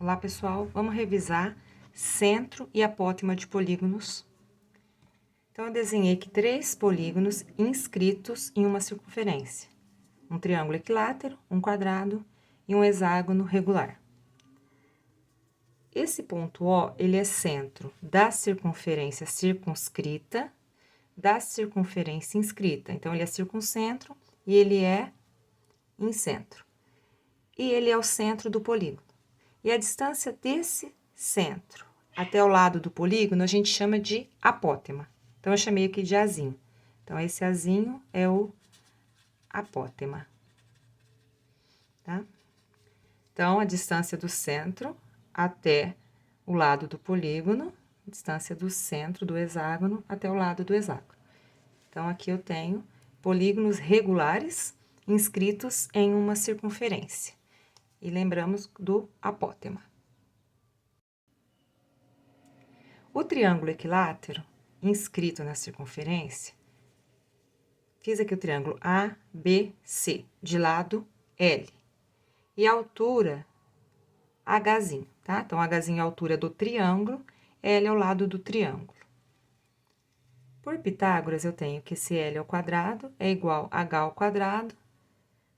Olá, pessoal. Vamos revisar centro e apótema de polígonos. Então, eu desenhei aqui 3 polígonos inscritos em uma circunferência. Um triângulo equilátero, um quadrado e um hexágono regular. Esse ponto O, ele é centro da circunferência circunscrita, da circunferência inscrita. Então, ele é circuncentro e ele é incentro. E ele é o centro do polígono. E a distância desse centro até o lado do polígono, a gente chama de apótema. Então, eu chamei aqui de azinho. Então, esse azinho é o apótema, tá? Então, a distância do centro até o lado do polígono, distância do centro do hexágono até o lado do hexágono. Então, aqui eu tenho polígonos regulares inscritos em uma circunferência. E lembramos do apótema. O triângulo equilátero, inscrito na circunferência, fiz aqui o triângulo ABC, de lado L. E a altura, Hzinho, tá? Então, Hzinho é a altura do triângulo, L é o lado do triângulo. Por Pitágoras, eu tenho que esse L ao quadrado é igual a H ao quadrado,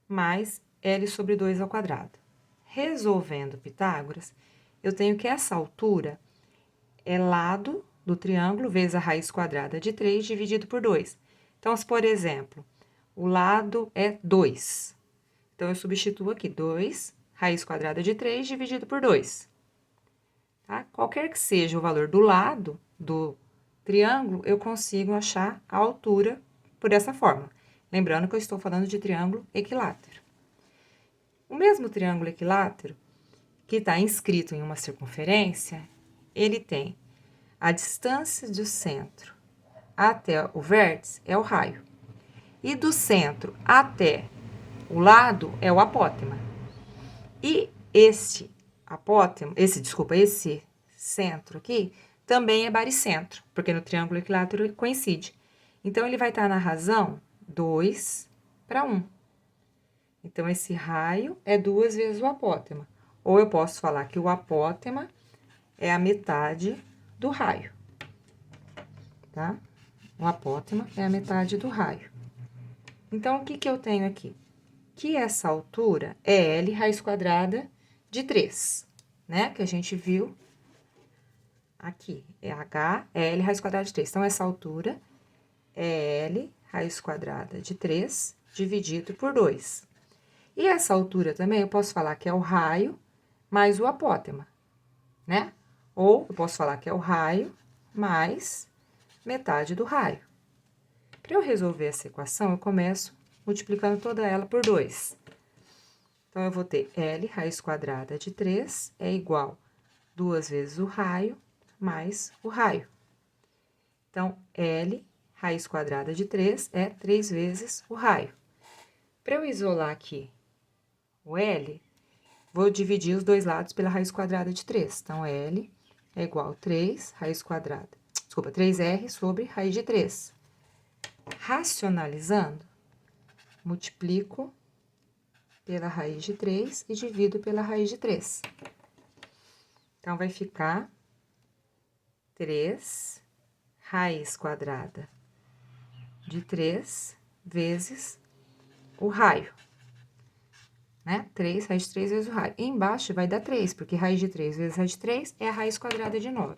mais L sobre 2 ao quadrado. Resolvendo Pitágoras, eu tenho que essa altura é lado do triângulo vezes a raiz quadrada de 3 dividido por 2. Então, se, por exemplo, o lado é 2. Então, eu substituo aqui 2, raiz quadrada de 3 dividido por 2. Tá? Qualquer que seja o valor do lado do triângulo, eu consigo achar a altura por essa forma. Lembrando que eu estou falando de triângulo equilátero. O mesmo triângulo equilátero, que está inscrito em uma circunferência, ele tem a distância do centro até o vértice é o raio. E do centro até o lado é o apótema. E esse centro aqui também é baricentro, porque no triângulo equilátero ele coincide. Então, ele vai estar na razão 2 para 1. Então, esse raio é 2 vezes o apótema. Ou eu posso falar que o apótema é a metade do raio, tá? O apótema é a metade do raio. Então, o que que eu tenho aqui? Que essa altura é L raiz quadrada de 3, né? Que a gente viu aqui. É H, é L raiz quadrada de 3. Então, essa altura é L raiz quadrada de 3 dividido por 2. E essa altura também eu posso falar que é o raio mais o apótema, né? Ou eu posso falar que é o raio mais metade do raio. Para eu resolver essa equação, eu começo multiplicando toda ela por 2. Então, eu vou ter L raiz quadrada de 3 é igual 2 vezes o raio mais o raio. Então, L raiz quadrada de 3 é 3 vezes o raio. Para eu isolar aqui o L, vou dividir os dois lados pela raiz quadrada de 3. Então, L é igual a 3 raiz quadrada, 3R sobre raiz de 3. Racionalizando, multiplico pela raiz de 3 e divido pela raiz de 3. Então, vai ficar 3 raiz quadrada de 3 vezes o raio, né? 3 raiz de 3 vezes o raio. E embaixo vai dar 3, porque raiz de 3 vezes raiz de 3 é a raiz quadrada de 9.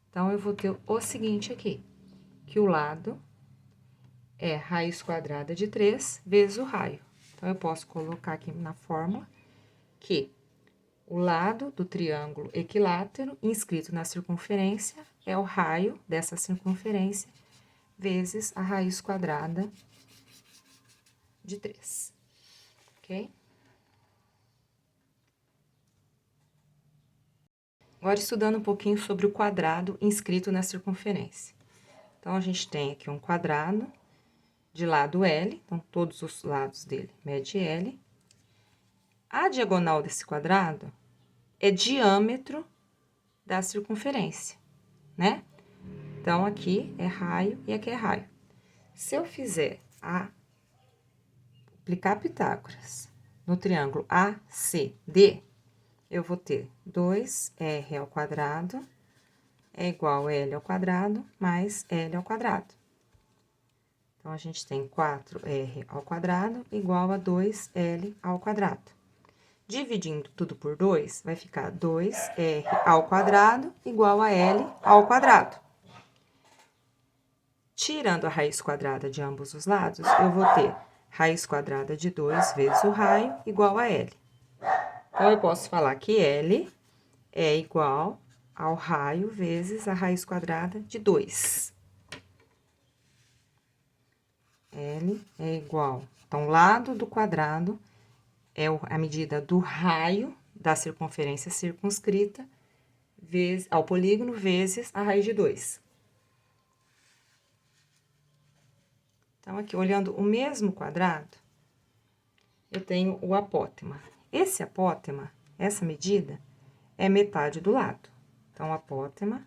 Então, eu vou ter o seguinte aqui, que o lado é raiz quadrada de 3 vezes o raio. Então, eu posso colocar aqui na fórmula que o lado do triângulo equilátero inscrito na circunferência é o raio dessa circunferência vezes a raiz quadrada de 3, ok? Agora, estudando um pouquinho sobre o quadrado inscrito na circunferência. Então, a gente tem aqui um quadrado de lado L, então, todos os lados dele mede L. A diagonal desse quadrado é diâmetro da circunferência, né? Então, aqui é raio e aqui é raio. Se eu fizer aplicar Pitágoras no triângulo ACD, eu vou ter 2r ao quadrado é igual a L ao quadrado mais L ao quadrado. Então, a gente tem 4r ao quadrado igual a 2L ao quadrado. Dividindo tudo por 2, vai ficar 2r ao quadrado igual a L ao quadrado. Tirando a raiz quadrada de ambos os lados, eu vou ter raiz quadrada de 2 vezes o raio igual a L. Então, eu posso falar que L é igual ao raio vezes a raiz quadrada de 2. L é igual. Então, lado do quadrado é a medida do raio da circunferência circunscrita ao polígono vezes a raiz de 2. Então, aqui, olhando o mesmo quadrado, eu tenho o apótema. Esse apótema, essa medida, é metade do lado. Então, o apótema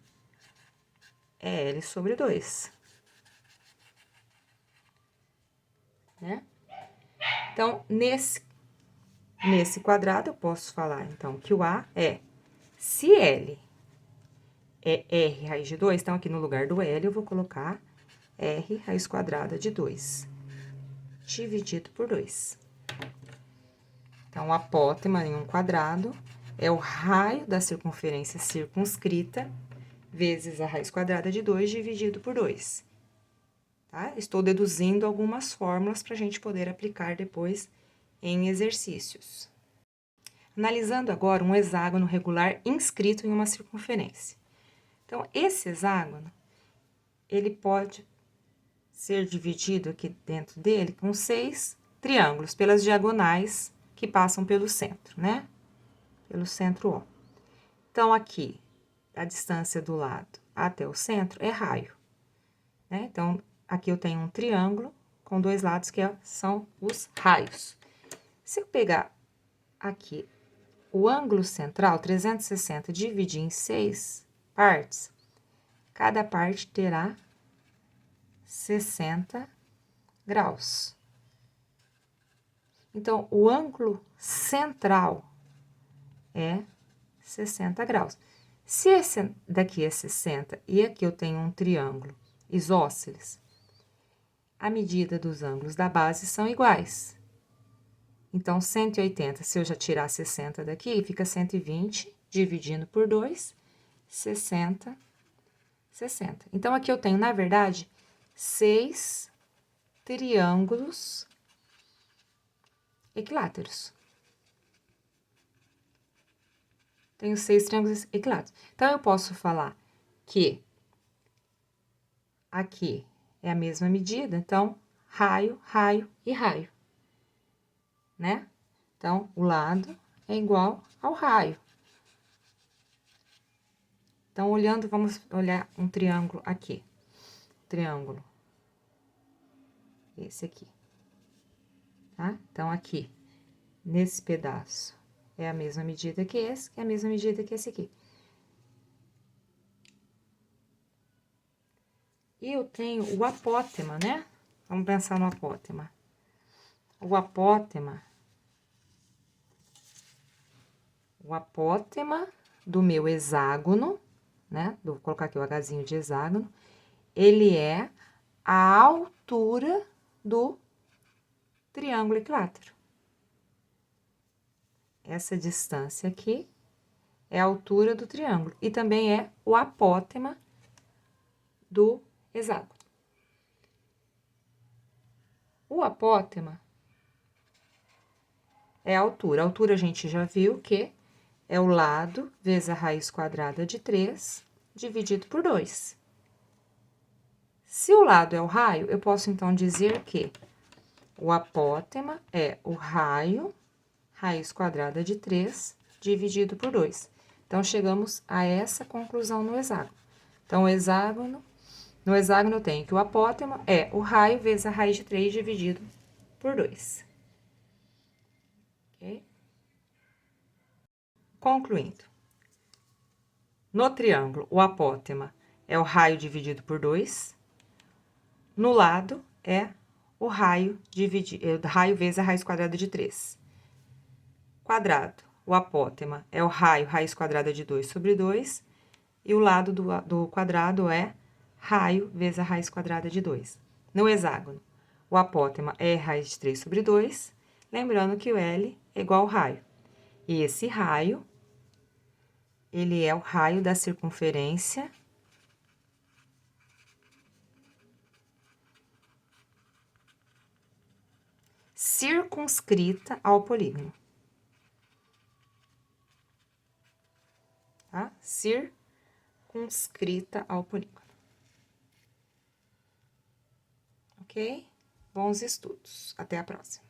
é L sobre 2. Né? Então, nesse quadrado, eu posso falar, então, que o A é, se L é R raiz de 2, então, aqui no lugar do L, eu vou colocar R raiz quadrada de 2, dividido por 2. Então, o apótema em um quadrado é o raio da circunferência circunscrita vezes a raiz quadrada de 2 dividido por 2. Tá? Estou deduzindo algumas fórmulas para a gente poder aplicar depois em exercícios. Analisando agora um hexágono regular inscrito em uma circunferência. Então, esse hexágono, ele pode ser dividido aqui dentro dele com 6 triângulos pelas diagonais que passam pelo centro, né? Pelo centro O. Então, aqui, a distância do lado até o centro é raio, né? Então, aqui eu tenho um triângulo com 2 lados que são os raios. Se eu pegar aqui o ângulo central, 360, dividir em 6 partes, cada parte terá 60 graus. Então, o ângulo central é 60 graus. Se esse daqui é 60 e aqui eu tenho um triângulo isósceles, a medida dos ângulos da base são iguais. Então, 180, se eu já tirar 60 daqui, fica 120, dividindo por 2, 60, 60. Então, aqui eu tenho, na verdade, 6 triângulos equiláteros. Tenho 6 triângulos equiláteros. Então, eu posso falar que aqui é a mesma medida, então, raio, raio e raio, né? Então, o lado é igual ao raio. Então, olhando, vamos olhar um triângulo aqui. Triângulo. Esse aqui. Tá? Então, aqui, nesse pedaço, é a mesma medida que esse, é a mesma medida que esse aqui. E eu tenho o apótema, né? Vamos pensar no apótema. O apótema do meu hexágono, né? Vou colocar aqui o Hzinho de hexágono, ele é a altura do triângulo equilátero. Essa distância aqui é a altura do triângulo e também é o apótema do hexágono. O apótema é a altura. A altura a gente já viu que é o lado vezes a raiz quadrada de 3 dividido por 2. Se o lado é o raio, eu posso então dizer que o apótema é o raio raiz quadrada de 3 dividido por 2. Então, chegamos a essa conclusão no hexágono. Então, no hexágono eu tenho que o apótema é o raio vezes a raiz de 3 dividido por 2. Ok? Concluindo. No triângulo, o apótema é o raio dividido por 2. No lado, é o raio vezes a raiz quadrada de 3. Quadrado O apótema é o raio, raiz quadrada de 2 sobre 2. E o lado do quadrado é raio vezes a raiz quadrada de 2. No hexágono, o apótema é raiz de 3 sobre 2. Lembrando que o L é igual ao raio. E esse raio, ele é o raio da circunferência circunscrita ao polígono. Tá? Circunscrita ao polígono. Ok? Bons estudos. Até a próxima.